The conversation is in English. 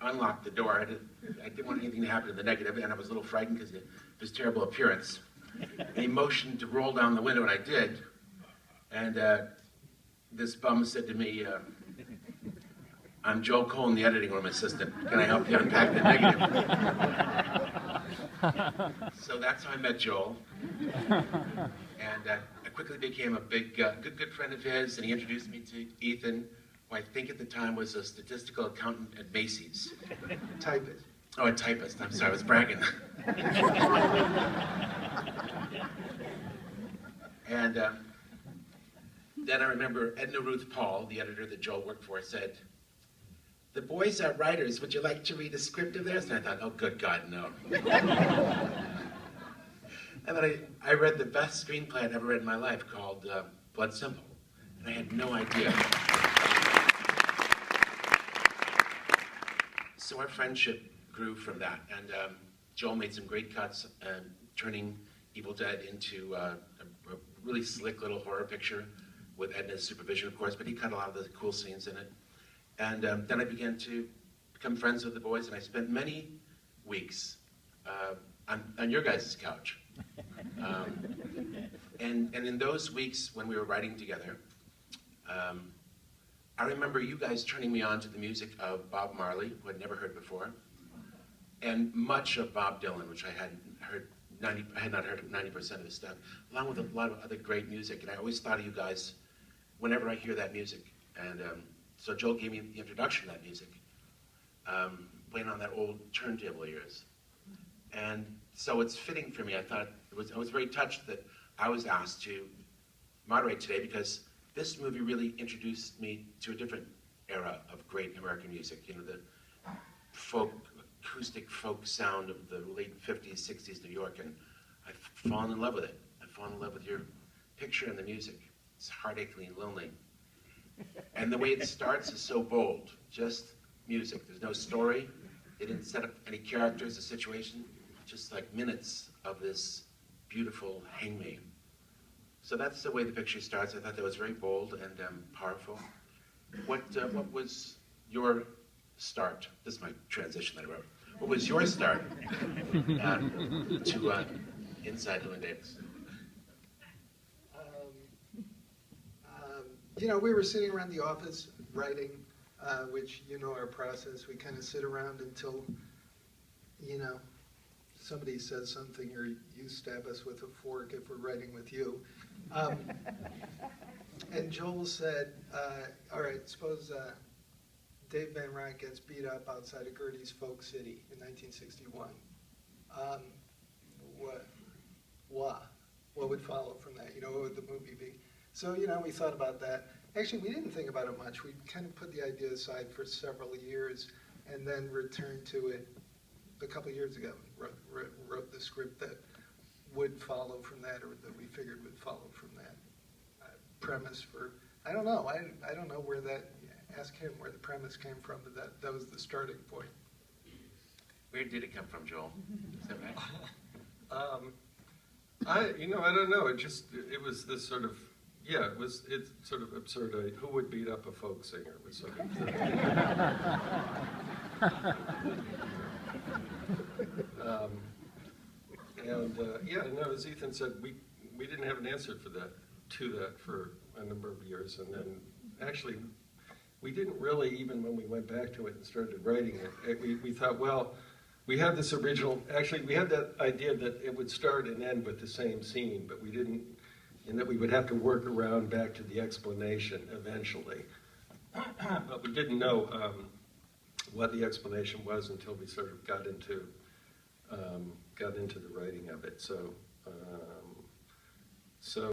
unlocked the door. I didn't want anything to happen to the negative, and I was a little frightened because of his terrible appearance. And he motioned to roll down the window, and I did. And this bum said to me, I'm Joel Coen, the editing room assistant. Can I help you unpack the negative? So that's how I met Joel. And I quickly became a big, good friend of his, and he introduced me to Ethan, who I think at the time was a statistical accountant at Macy's. Typist. Oh, a typist. I'm sorry, I was bragging. And then I remember Edna Ruth Paul, the editor that Joel worked for, said, "The boys are writers. Would you like to read a script of theirs?" And I thought, oh, good God, no. And then I read the best screenplay I'd ever read in my life called Blood Simple. And I had no idea. So our friendship grew from that. And Joel made some great cuts, turning Evil Dead into a really slick little horror picture with Edna's supervision, of course, but he cut a lot of the cool scenes in it. And then I began to become friends with the boys, and I spent many weeks on your guys' couch. And in those weeks when we were writing together, I remember you guys turning me on to the music of Bob Marley, who I'd never heard before, and much of Bob Dylan, which I had not heard 90% of his stuff, along with a lot of other great music. And I always thought of you guys whenever I hear that music. And so Joel gave me the introduction to that music, playing on that old turntable of yours. And so it's fitting for me. I was very touched that I was asked to moderate today, because this movie really introduced me to a different era of great American music. You know, the acoustic folk sound of the late 50s, 60s New York, and I've fallen in love with it. I've fallen in love with your picture and the music. It's heartachingly lonely. And the way it starts is so bold, just music. There's no story. They didn't set up any characters or situation, just like minutes of this beautiful hangmaid. So that's the way the picture starts. I thought that was very bold and powerful. What was your start? This is my transition that I wrote. What was your start to Inside Llewyn Davis? You know, we were sitting around the office writing, which, you know, our process. We kind of sit around until, you know, somebody says something or you stab us with a fork if we're writing with you. And Joel said, all right, suppose Dave Van Ronk gets beat up outside of Gertie's Folk City in 1961. What would follow from that? You know, what would the movie be? So, you know, we thought about that. Actually, we didn't think about it much. We kind of put the idea aside for several years and then returned to it a couple of years ago. Wrote the script that would follow from that, or that we figured would follow from that premise for, I don't know. I don't know where that, ask him where the premise came from, but that was the starting point. Where did it come from, Joel? Is that right? I don't know. It was this sort of, yeah, it's sort of absurd. Who would beat up a folk singer? Was sort of yeah, no, as Ethan said, we didn't have an answer for that, for a number of years, and then actually we didn't really, even when we went back to it and started writing it, we thought, well, we had this original, actually we had that idea that it would start and end with the same scene, but we didn't, and that we would have to work around back to the explanation eventually. But we didn't know what the explanation was until we sort of got into the writing of it. So